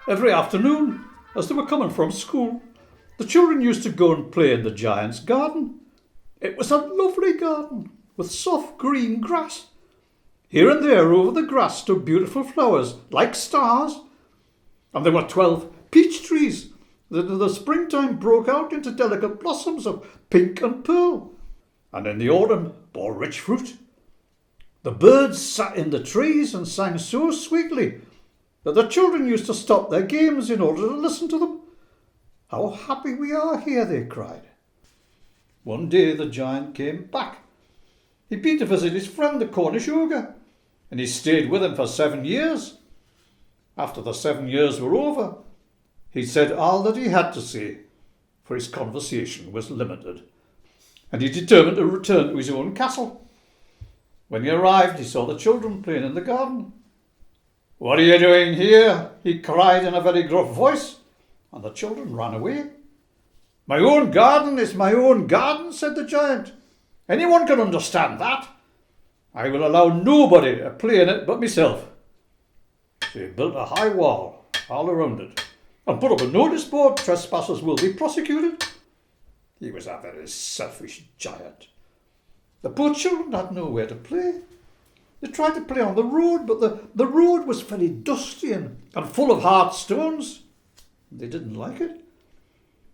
Every afternoon, as they were coming from school, the children used to go and play in the giant's garden. It was a lovely garden with soft green grass. Here and there over the grass stood beautiful flowers like stars, and there were 12 peach trees that in the springtime broke out into delicate blossoms of pink and pearl, and in the autumn bore rich fruit. The birds sat in the trees and sang so sweetly that the children used to stop their games in order to listen to them. "How happy we are here," they cried. One day the giant came back. He'd been to visit his friend the Cornish ogre, and he stayed with him for 7 years. After the 7 years were over, he said all that he had to say, for his conversation was limited, and he determined to return to his own castle. When he arrived, he saw the children playing in the garden. "What are you doing here?" he cried in a very gruff voice, and the children ran away. "My own garden is my own garden," said the giant. "Anyone can understand that. I will allow nobody to play in it but myself." So he built a high wall all around it and put up a notice board: "Trespassers will be prosecuted." He was a very selfish giant. The poor children had nowhere to play. They tried to play on the road, but the road was very dusty and full of hard stones. They didn't like it.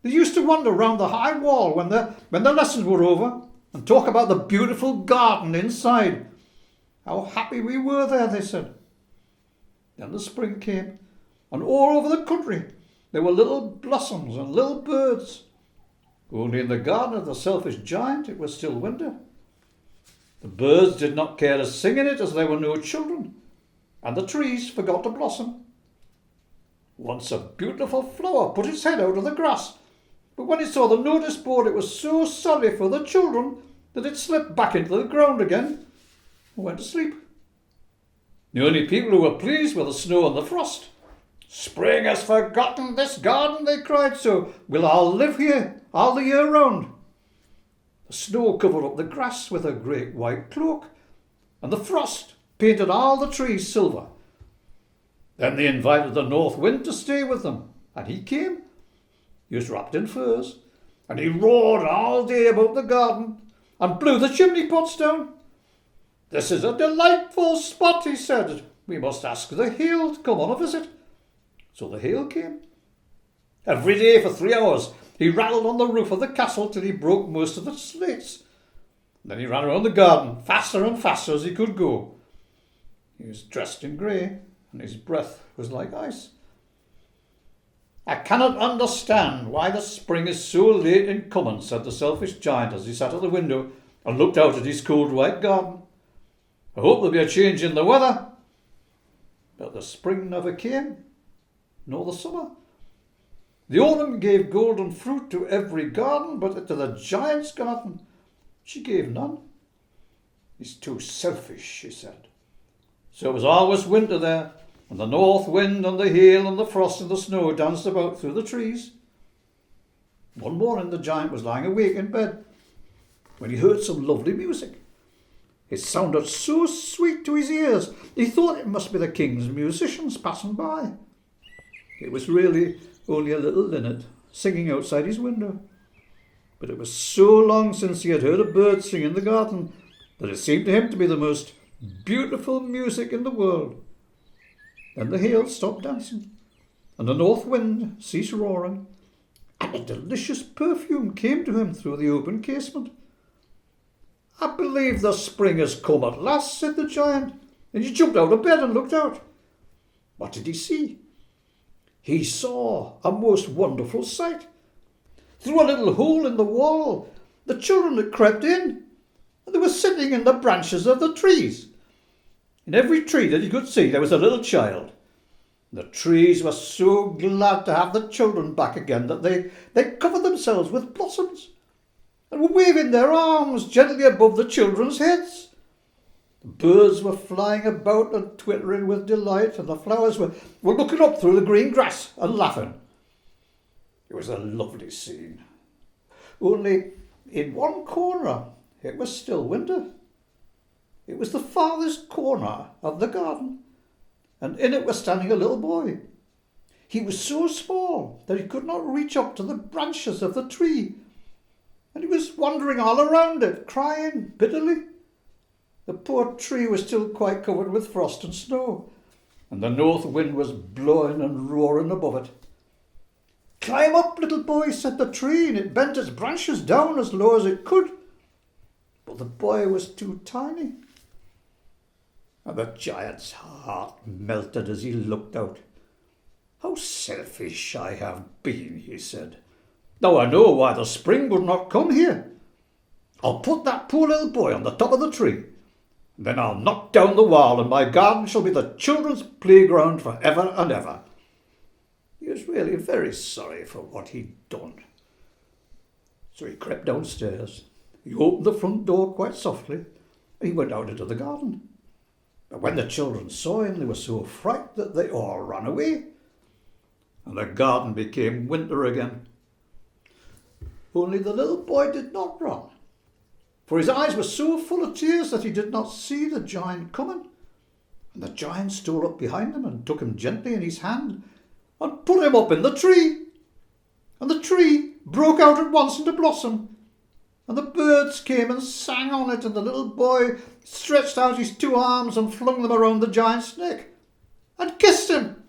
They used to wander round the high wall when their lessons were over and talk about the beautiful garden inside. How happy we were there, they said. Then the spring came, and all over the country there were little blossoms and little birds. Only in the garden of the selfish giant it was still winter. The birds did not care to sing in it as there were no children, and the trees forgot to blossom. Once a beautiful flower put its head out of the grass, but when it saw the notice board it was so sorry for the children that it slipped back into the ground again and went to sleep. The only people who were pleased were the snow and the frost. "Spring has forgotten this garden," they cried, "so we'll all live here all the year round." The snow covered up the grass with a great white cloak, and the frost painted all the trees silver. Then they invited the north wind to stay with them, and he came. He was wrapped in furs, and he roared all day about the garden and blew the chimney pots down. "This is a delightful spot," he said. "We must ask the hail to come on a visit." So the hail came. Every day for 3 hours he rattled on the roof of the castle till he broke most of the slates. Then he ran around the garden faster and faster as he could go. He was dressed in grey, and his breath was like ice. "I cannot understand why the spring is so late in coming," said the selfish giant as he sat at the window and looked out at his cold white garden. "I hope there'll be a change in the weather." But the spring never came, nor the summer. The autumn gave golden fruit to every garden, but to the giant's garden she gave none. "He's too selfish," she said. So it was always winter there, and the north wind and the hail and the frost and the snow danced about through the trees. One morning the giant was lying awake in bed when he heard some lovely music. It sounded so sweet to his ears, he thought it must be the king's musicians passing by. It was really only a little linnet singing outside his window. But it was so long since he had heard a bird sing in the garden that it seemed to him to be the most beautiful music in the world. Then the hail stopped dancing, and the north wind ceased roaring, and a delicious perfume came to him through the open casement. "I believe the spring has come at last," said the giant, and he jumped out of bed and looked out. What did he see? He saw a most wonderful sight. Through a little hole in the wall, the children had crept in, and they were sitting in the branches of the trees. In every tree that he could see there was a little child. The trees were so glad to have the children back again that they covered themselves with blossoms and were waving their arms gently above the children's heads. The birds were flying about and twittering with delight, and the flowers were looking up through the green grass and laughing. It was a lovely scene. Only in one corner it was still winter. It was the farthest corner of the garden, and in it was standing a little boy. He was so small that he could not reach up to the branches of the tree, and he was wandering all around it, crying bitterly. The poor tree was still quite covered with frost and snow, and the north wind was blowing and roaring above it. "Climb up, little boy," said the tree, and it bent its branches down as low as it could. But the boy was too tiny, and the giant's heart melted as he looked out. "How selfish I have been," he said. "Now I know why the spring would not come here. I'll put that poor little boy on the top of the tree. Then I'll knock down the wall, and my garden shall be the children's playground for ever and ever." He was really very sorry for what he'd done. So he crept downstairs. He opened the front door quite softly, and he went out into the garden. But when the children saw him, they were so frightened that they all ran away, and the garden became winter again. Only the little boy did not run, for his eyes were so full of tears that he did not see the giant coming. And the giant stole up behind him and took him gently in his hand and put him up in the tree. And the tree broke out at once into blossom, and the birds came and sang on it, and the little boy stretched out his two arms and flung them around the giant's neck and kissed him.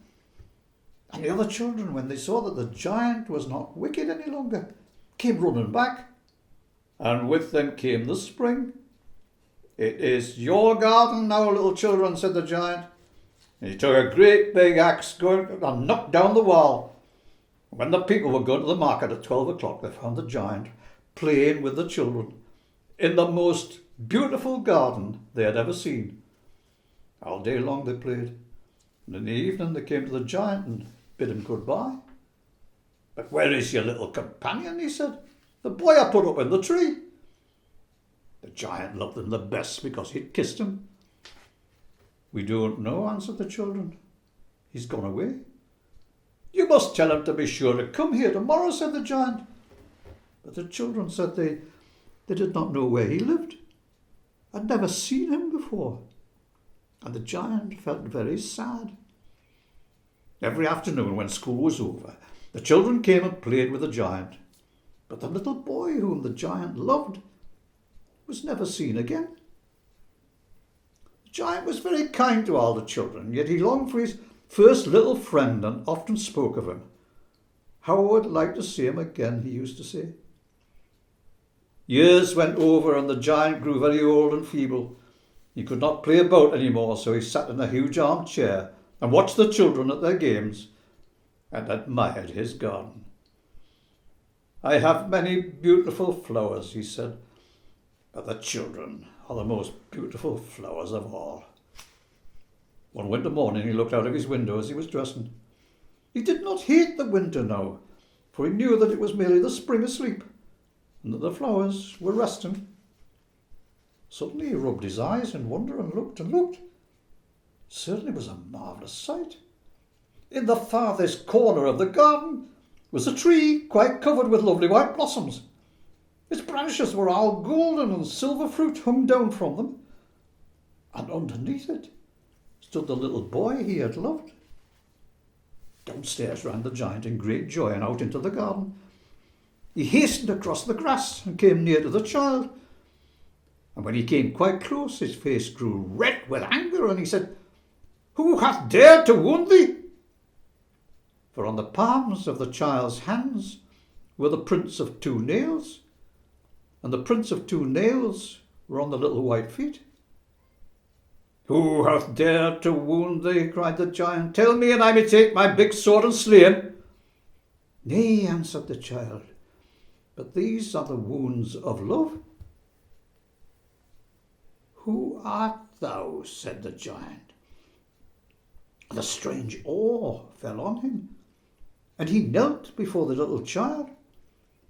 And the other children, when they saw that the giant was not wicked any longer, came running back, and with them came the spring. "It is your garden now, little children," said the giant. And he took a great big axe and knocked down the wall. When the people were going to the market at 12 o'clock, they found the giant playing with the children in the most beautiful garden they had ever seen. All day long they played, and in the evening they came to the giant and bid him goodbye. "But where is your little companion?" he said. "The boy I put up in the tree." The giant loved him the best because he'd kissed him. "We don't know," answered the children. "He's gone away." "You must tell him to be sure to come here tomorrow," said the giant. But the children said they did not know where he lived. I'd never seen him before. And the giant felt very sad. Every afternoon when school was over, the children came and played with the giant. But the little boy whom the giant loved was never seen again. The giant was very kind to all the children, yet he longed for his first little friend and often spoke of him. "How I would like to see him again," he used to say. Years went over and the giant grew very old and feeble. He could not play about any more, so he sat in a huge armchair and watched the children at their games and admired his garden. "I have many beautiful flowers," he said, "but the children are the most beautiful flowers of all." One winter morning he looked out of his window as he was dressing. He did not hate the winter now, for he knew that it was merely the spring asleep, and that the flowers were resting. Suddenly he rubbed his eyes in wonder and looked and looked. Certainly it was a marvellous sight. In the farthest corner of the garden was a tree quite covered with lovely white blossoms. Its branches were all golden and silver fruit hung down from them, and underneath it stood the little boy he had loved. Downstairs ran the giant in great joy and out into the garden. He hastened across the grass and came near to the child. And when he came quite close, his face grew red with anger, and he said, "Who hath dared to wound thee?" For on the palms of the child's hands were the prints of 2 nails, and the prints of 2 nails were on the little white feet. "Who hath dared to wound thee?" cried the giant. "Tell me, and I may take my big sword and slay him." "Nay," answered the child, "but these are the wounds of love." "Who art thou?" said the giant. And a strange awe fell on him, and he knelt before the little child.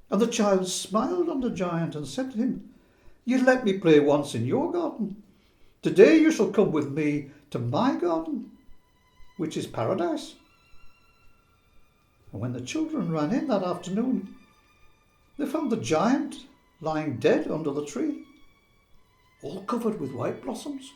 And the child smiled on the giant and said to him, "You let me play once in your garden. Today you shall come with me to my garden, which is paradise." And when the children ran in that afternoon, they found the giant lying dead under the tree, all covered with white blossoms.